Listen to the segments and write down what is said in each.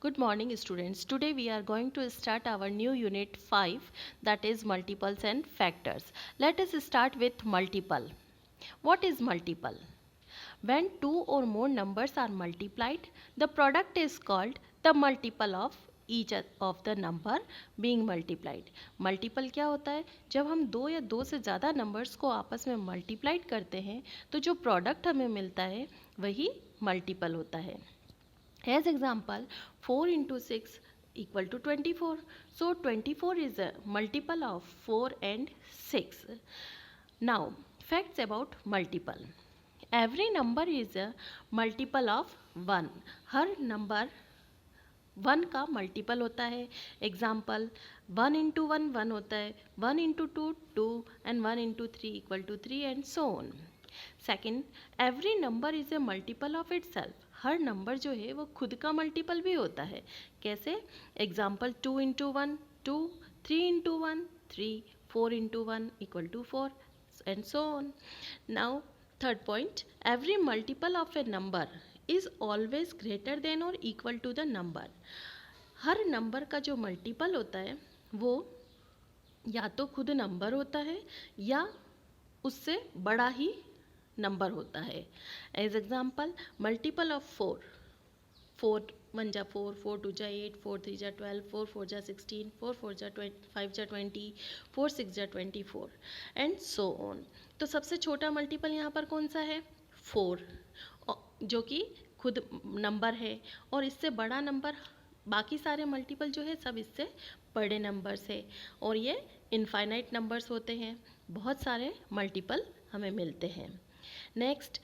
Good morning, students. Today we are going to start our new unit 5, that is multiples and factors. Let us start with multiple. What is multiple? When two or more numbers are multiplied, the product is called the multiple of each of the number being multiplied. Multiple क्या होता है? जब हम दो या दो से ज़्यादा नंबर्स को आपस में मल्टीप्लाइड करते हैं तो जो प्रोडक्ट हमें मिलता है वही मल्टीपल होता है. As example, 4 into 6 equal to 24. So 24 is a multiple of 4 and 6. Now, facts about multiple. Every number is a multiple of 1. Her number 1 का मल्टीपल होता है. एग्जाम्पल 1 इंटू 1 1 होता है, 1 into 2 2 and 1 into 3 equal to 3 and so on. Second, every number is a multiple of itself. हर नंबर जो है वो खुद का मल्टीपल भी होता है. कैसे? Example 2 into 1 2, 3 into 1 3, 4 into 1 equal to 4 and so on. Now third point, every multiple of a number is always greater than और इक्वल टू द नंबर. हर नंबर का जो मल्टीपल होता है वो या तो खुद नंबर होता है या उससे बड़ा ही नंबर होता है. एज एग्जाम्पल मल्टीपल ऑफ 4, 4 1 जा 4, 4 2 जा 8, 4 3 जा 12, 4 4 जा 16, 4 4 जा 5 जा 20, 4 6 जा 24 एंड सो ऑन. तो सबसे छोटा मल्टीपल यहाँ पर कौन सा है? 4, जो कि खुद नंबर है, और इससे बड़ा नंबर बाकी सारे मल्टीपल जो है सब इससे बड़े नंबर्स है, और ये इनफाइनाइट नंबर्स होते हैं. बहुत सारे मल्टीपल हमें मिलते हैं. Next,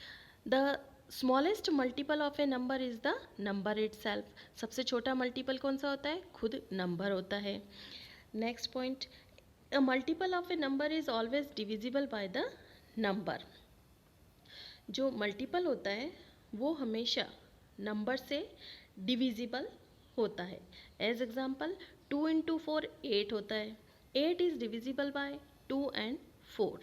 the smallest multiple of a number is the number it self. सबसे छोटा मल्टीपल कौन सा होता है? खुद नंबर होता है. Next point, a multiple of a number is always divisible by the number. जो मल्टीपल होता है वो हमेशा नंबर से डिविजिबल होता है. एज एग्जाम्पल 2 इंटू 4 8 होता है. 8 is divisible by 2 and 4.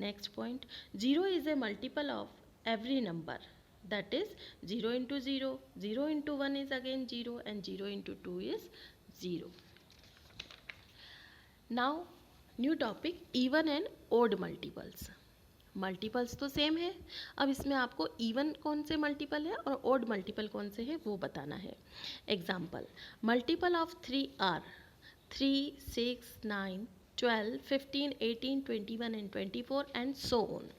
Next point, 0 is a multiple of every number. That is 0 into 0, 0 into 1 is again 0 and 0 into 2 is 0. Now, new topic, even and odd multiples. Multiples तो same है. अब इसमें आपको even कौन से multiple है और odd multiple कौन से है वो बताना है. Example, multiple of 3 are 3 6 9 12 15 18 21 and 24 and so on.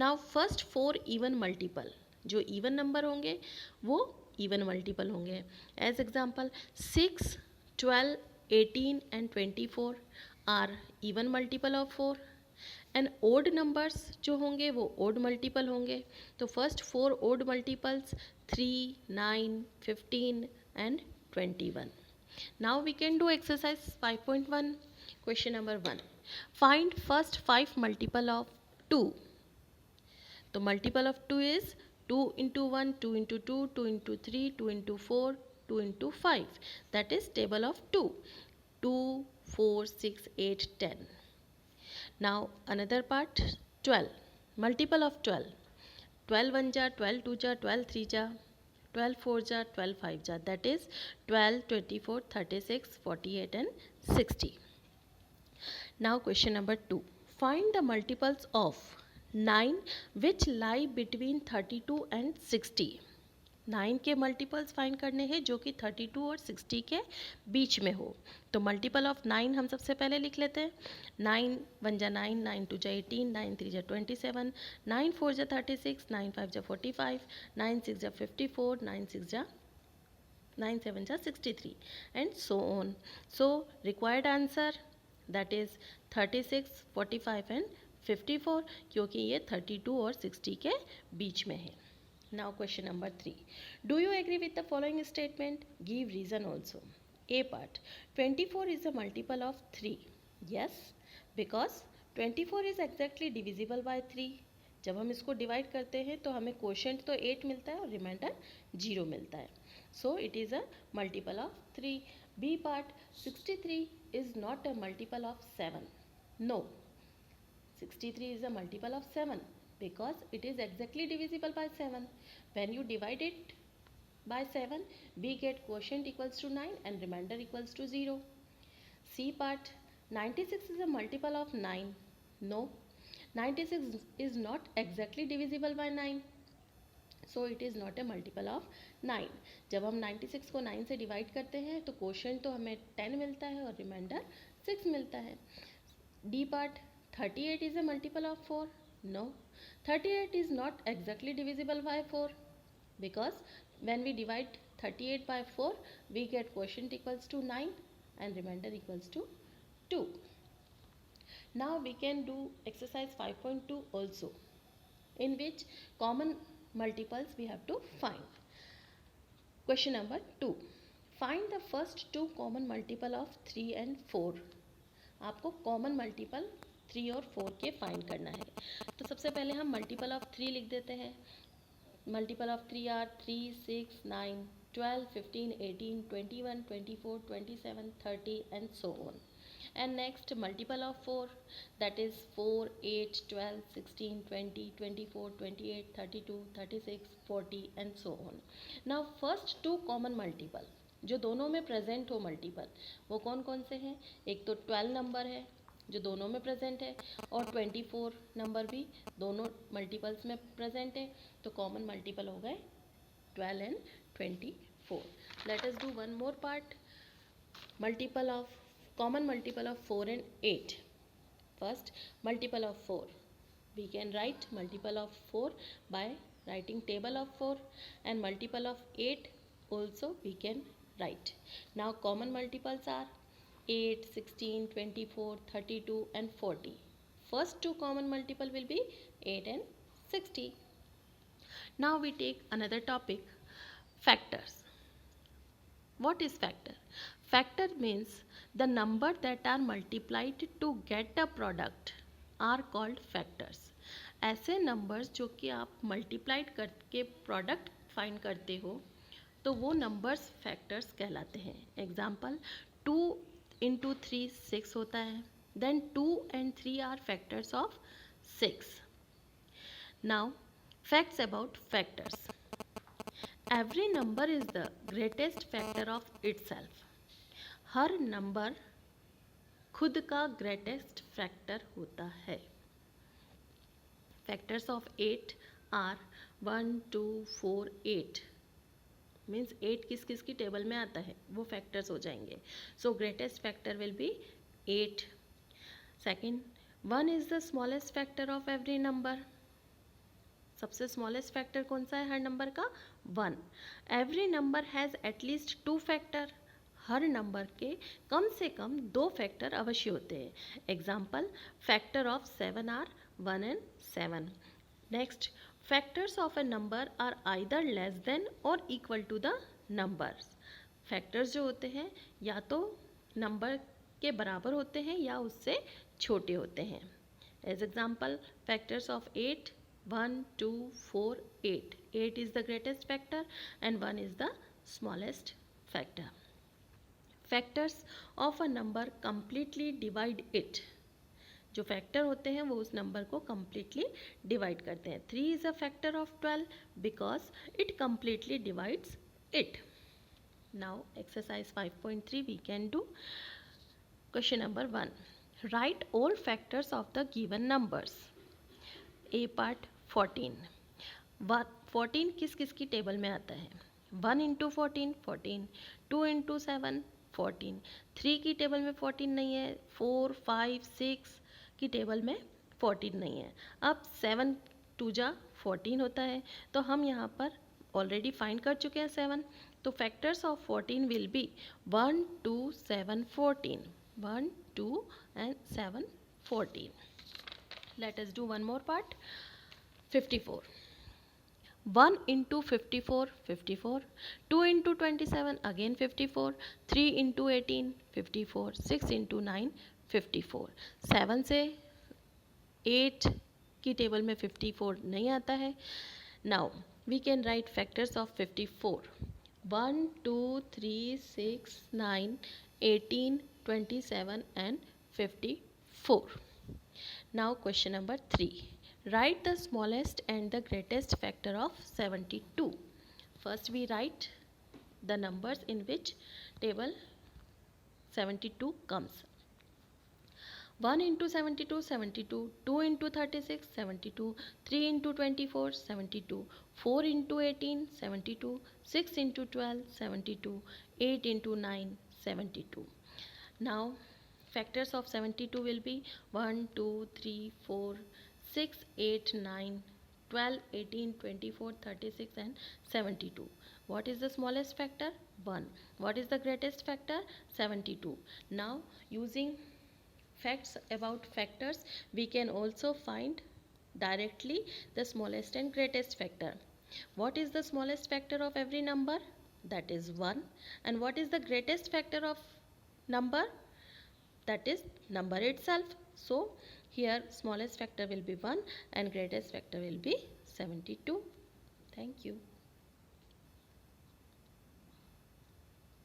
Now first 4 even multiple, जो इवन नंबर होंगे वो इवन मल्टीपल होंगे. As example 6 12 18 and 24 are even multiple of 4. And odd numbers जो होंगे वो ओड मल्टीपल होंगे. तो first 4 odd multiples 3 9 15 and 21. Now we can do exercise 5.1. Question number 1. Find first 5 multiple of 2. तो multiple of 2 is 2 into 1, 2 into 2, 2 into 3, 2 into 4, 2 into 5. That is table of 2. 2, 4, 6, 8, 10. Now another part, 12. Multiple of 12. 12 1 ja, 12 2 ja, 12 3 ja, 12 4 ja, 12 5 ja. That is 12, 24, 36, 48 and 60. Now question number 2. Find the multiples of 9 which lie between 32 and 60. 9 के multiples find करने हैं जो कि 32 और 60 के बीच में हो. तो मल्टीपल ऑफ 9 हम सबसे पहले लिख लेते हैं. 9 1 जा 9, 9 2 जा 18, 9 3 जा 27, 9 4 जा 36, 9 5 जा 45, 9 6 जा 54, 9 6 जा 9 7 जा 63 and so on. So required answer that is 36, 45 and 54, क्योंकि ये 32 और 60 के बीच में है. Now question number 3. Do you agree with the following statement? Give reason also. A part, 24 is a multiple of 3. Yes, because 24 is exactly divisible by 3. जब हम इसको divide करते हैं तो हमें क्वोशेंट तो 8 मिलता है और रिमाइंडर 0 मिलता है. So it is a multiple of 3. B part, 63 is not a multiple of 7. No, 63 is a multiple of 7. Because it is exactly divisible by 7. When you divide it by 7, we get quotient equals to 9 and remainder equals to 0. C part, 96 is a multiple of 9. No, 96 is not exactly divisible by 9. So it is not a multiple of 9. जब हम 96 को 9 से divide करते हैं तो quotient तो हमें 10 मिलता है और रिमाइंडर 6 मिलता है. D part, 38 is a multiple of 4. No, 38 is not exactly divisible by 4 because when we divide 38 by 4 we get quotient equals to 9 and remainder equals to 2. Now we can do exercise 5.2 also, in which common multiples we have to find. Question number 2, find the first two common multiple of 3 and 4. आपको common multiple 3 और 4 के find करना है. तो सबसे पहले हम multiple of 3 लिख देते हैं. Multiple of 3 are 3, 6, 9, 12, 15, 18, 21, 24, 27, 30 and so on. And next multiple of 4, that is 4, 8, 12, 16, 20, 24, 28, 32, 36, 40 and so on. Now first two common multiple जो दोनों में प्रेजेंट हो मल्टीपल, वो कौन कौन से हैं. एक तो 12 नंबर है जो दोनों में प्रेजेंट है और 24 नंबर भी दोनों मल्टीपल्स में प्रेजेंट है. तो कॉमन मल्टीपल हो गए 12 and 24. Let us do one more part. Multiple of common multiple of 4 and 8. First, multiple of 4. We can write multiple of 4 by writing table of 4, and multiple of 8 also we can write. Now common multiples are 8, 16, 24, 32 and 40. First two common multiple will be 8 and 60. Now we take another topic, factors. What is factor? Factor means the number that are multiplied to get a product are called factors. ऐसे numbers जो कि आप multiplied करके product find करते हो तो वो numbers factors कहलाते हैं. एग्जाम्पल, 2 इंटू 3 6 होता है. Then 2 and 3 are factors of 6. Now facts about factors. Every number is the greatest factor of itself. हर नंबर खुद का ग्रेटेस्ट फैक्टर होता है. Factors of 8 are 1, 2, 4, 8. मीन्स 8 किस किस की टेबल में आता है वो फैक्टर्स हो जाएंगे. So greatest factor will be 8. Second, 1 is the smallest factor of every number. सबसे स्मॉलेस्ट फैक्टर कौन सा है हर नंबर का? 1. Every number has at least 2 factor. हर नंबर के कम से कम 2 फैक्टर अवश्य होते हैं. Example, factor of 7 are 1 and 7. Next, factors of a number are either less than और equal to the numbers. Factors जो होते हैं या तो नंबर के बराबर होते हैं या उससे छोटे होते हैं. As example, factors of 8, 1, 2, 4, 8. 8 is the greatest factor and 1 is the smallest factor. Factors of a number completely divide it. जो फैक्टर होते हैं वो उस नंबर को completely डिवाइड करते हैं. 3 is a factor of 12 because it completely divides it. Now exercise 5.3 we can do. Question number 1. Write all factors of the given numbers. A part, 14. 14 किस किस की टेबल में आता है? 1 इंटू 14 14, 2 इंटू 7 14, 3 की टेबल में 14 नहीं है, 4, 5, 6 की टेबल में 14 नहीं है. अब 7 2 जा 14 होता है तो हम यहाँ पर ऑलरेडी फाइंड कर चुके हैं 7. तो factors of 14 will be 1, 2, 7, 14. 1, 2 and 7, 14. Let us do one more part. 54. 1 into 54 54, 2 into 27 again 54, 3 into 18 54, 6 into 9 54. 7 से 8 की टेबल में 54 नहीं आता है. Now we can write factors of 54. 1, 2, 3, 6, 9, 18, 27 and 54. Now question number 3. Write the smallest and the greatest factor of 72. First we write the numbers in which table 72 comes. 1 into 72, 72, 2 into 36, 72, 3 into 24, 72, 4 into 18, 72, 6 into 12, 72, 8 into 9, 72. Now factors of 72 will be 1, 2, 3, 4, 6, 8, 9, 12, 18, 24, 36 and 72. What is the smallest factor? 1. What is the greatest factor? 72. Now using facts about factors, we can also find directly the smallest and greatest factor. What is the smallest factor of every number? That is 1. And what is the greatest factor of number? That is number itself. So here smallest factor will be 1 and greatest factor will be 72. Thank you.